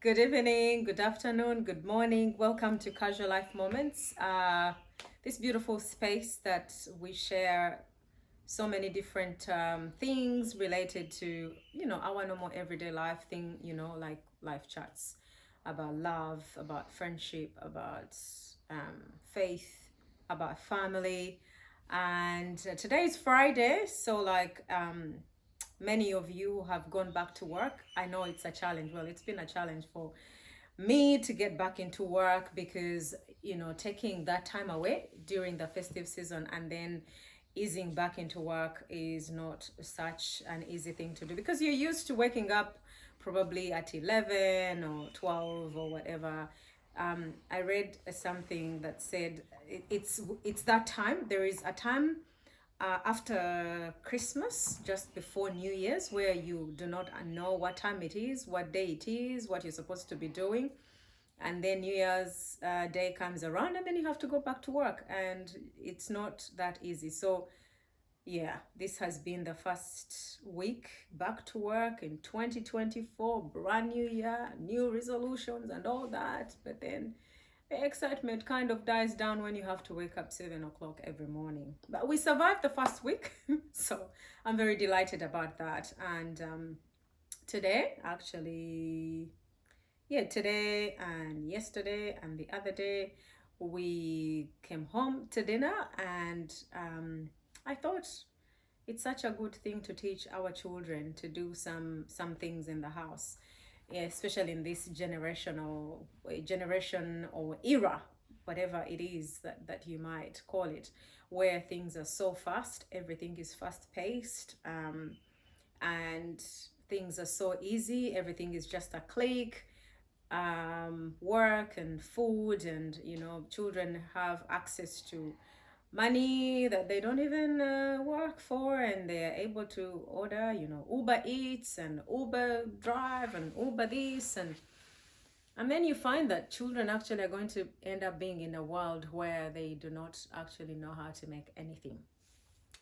Good evening, good afternoon, good morning. Welcome to Casual Life Moments. This beautiful space that we share so many different things related to, our normal everyday life thing, like life chats about love, about friendship, about faith, about family. And today is Friday, so many of you have gone back to work. I know it's a challenge. Well, it's been a challenge for me to get back into work because, taking that time away during the festive season and then easing back into work is not such an easy thing to do because you're used to waking up probably at 11 or 12 or whatever. I read something that said it's that time. There is a time after Christmas, just before New Year's, where you do not know what time it is, what day it is, what you're supposed to be doing. And then New Year's Day comes around, and then you have to go back to work. And it's not that easy. So, yeah, this has been the first week back to work in 2024, brand new year, new resolutions, and all that. But then the excitement kind of dies down when you have to wake up 7 o'clock every morning. But we survived the first week, so I'm very delighted about that. And today, actually, yeah, today and yesterday and the other day, we came home to dinner, and I thought it's such a good thing to teach our children to do some things in the house, especially in this generation or era, whatever it is that you might call it, where things are so fast, everything is fast paced, and things are so easy, everything is just a click. Work and food, and children have access to money that they don't even work for, and they're able to order, Uber Eats and Uber Drive and Uber this, and then you find that children actually are going to end up being in a world where they do not actually know how to make anything.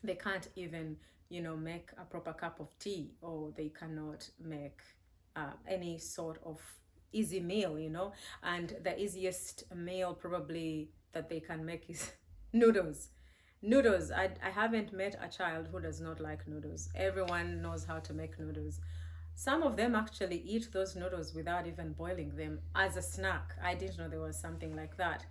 They can't even, make a proper cup of tea, or they cannot make any sort of easy meal, and the easiest meal probably that they can make is noodles. Noodles. I haven't met a child who does not like noodles. Everyone knows how to make noodles. Some of them actually eat those noodles without even boiling them as a snack. I didn't know there was something like that.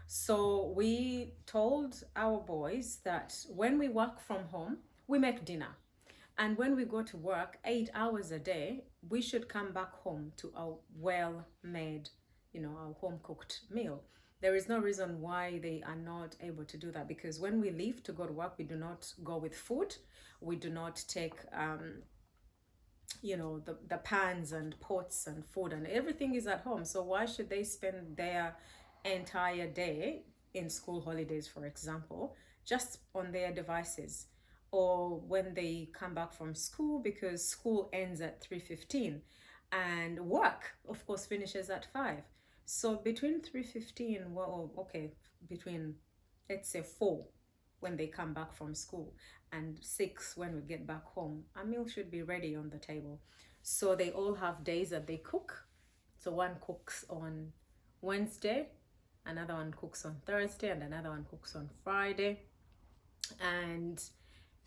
So we told our boys that when we work from home, we make dinner. And when we go to work 8 hours a day, we should come back home to a well made, our home cooked meal. There is no reason why they are not able to do that, because when we leave to go to work, we do not go with food. We do not take, the pans and pots and food, and everything is at home. So why should they spend their entire day in school holidays, for example, just on their devices? Or when they come back from school, because school ends at 3:15 and work of course finishes at 5. So between 3:15, well, okay, between, let's say, 4 when they come back from school and 6 when we get back home, a meal should be ready on the table. So they all have days that they cook. So one cooks on Wednesday, another one cooks on Thursday, and another one cooks on Friday. And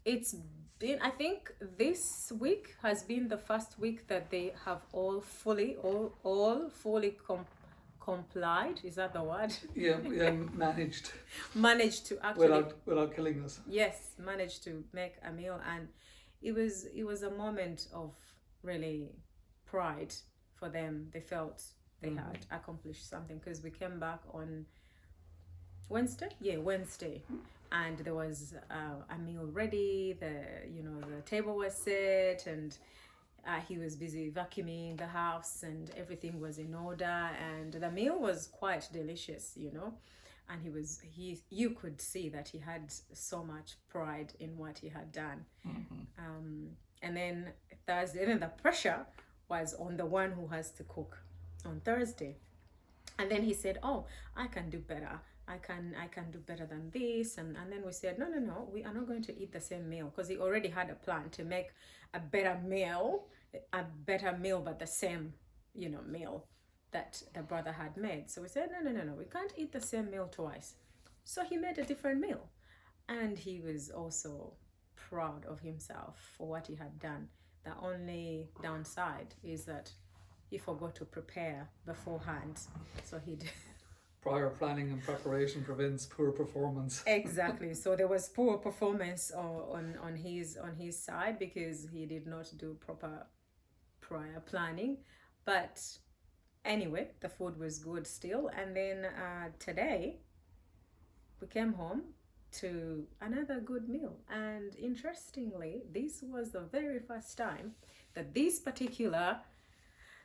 it's been, I think this week has been the first week that they have all fully complied. Is that the word? Yeah, managed Managed to actually, without killing us. yes, managed to make a meal. And it was a moment of really pride for them. They felt they had accomplished something, because we came back on Wednesday, and there was a meal ready. The table was set, and he was busy vacuuming the house, and everything was in order, and the meal was quite delicious, and you could see that he had so much pride in what he had done. And then Thursday, then the pressure was on the one who has to cook on Thursday. And then he said, oh, I can do better. I can do better than this. And then we said, no, we are not going to eat the same meal, because he already had a plan to make a better meal, but the same, meal. that the brother had made. So we said, no, we can't eat the same meal twice. So he made a different meal. And he was also proud of himself for what he had done. The only downside is that he forgot to prepare beforehand. So he did. Prior planning and preparation prevents poor performance. Exactly. So there was poor performance on his side because he did not do proper prior planning. But anyway, the food was good still. And then today we came home to another good meal. And interestingly, this was the very first time that this particular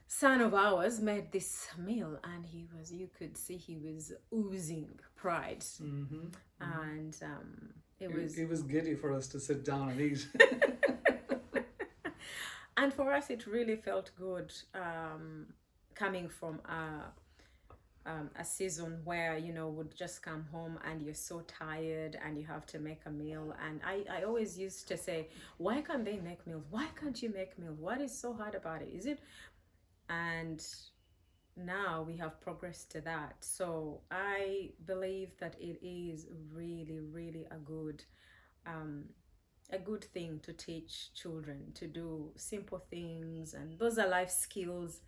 son of ours made this meal, and you could see he was oozing pride. Mm-hmm. And It was giddy for us to sit down and eat. And for us it really felt good, coming from a season where would just come home and you're so tired and you have to make a meal. And I always used to say, why can't they make meals? Why can't you make meals? What is so hard about it? Is it? And now we have progressed to that. So I believe that it is really, really a good thing to teach children to do simple things, and those are life skills.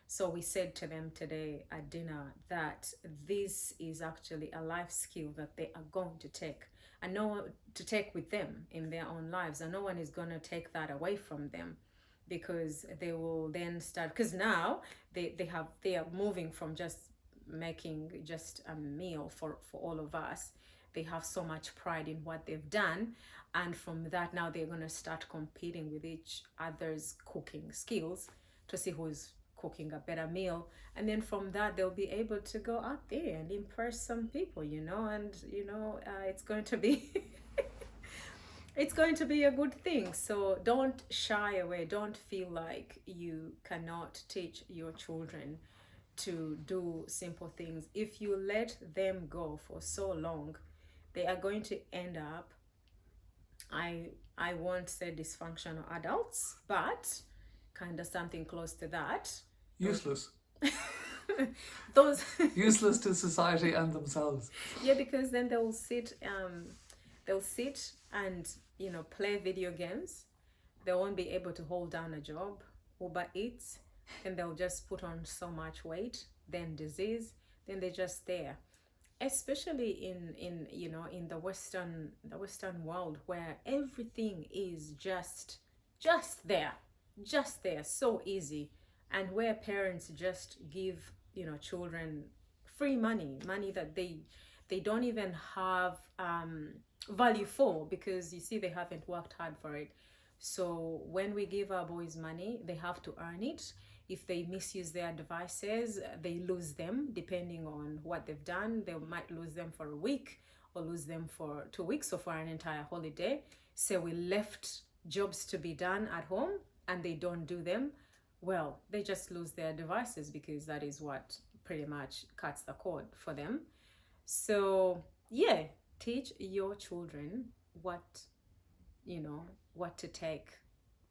So we said to them today at dinner that this is actually a life skill that they are going to take, and to take with them in their own lives, and no one is going to take that away from them, because they will then start, because now they are moving from just making just a meal for all of us. They have so much pride in what they've done, and from that now they're going to start competing with each other's cooking skills to see who's cooking a better meal. And then from that they'll be able to go out there and impress some people, and it's going to be it's going to be a good thing. So don't shy away. Don't feel like you cannot teach your children to do simple things. If you let them go for so long, they are going to end up, I won't say dysfunctional adults, but kind of something close to that. Useless. Those Useless to society and themselves. Yeah, because then they'll sit and play video games. They won't be able to hold down a job, Uber Eats, and they'll just put on so much weight, then disease, then they're just there. Especially in the Western world, where everything is just there, so easy, and where parents just give children free money that they don't even have value for, because you see they haven't worked hard for it. So when we give our boys money, they have to earn it. If they misuse their devices, they lose them. Depending on what they've done, they might lose them for a week, or lose them for 2 weeks, or for an entire holiday. So we left jobs to be done at home and they don't do them. Well, they just lose their devices, because that is what pretty much cuts the cord for them. So yeah, teach your children what to take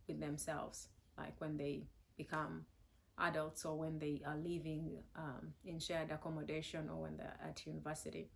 with themselves, like when they become adults, or when they are living in shared accommodation, or when they're at university.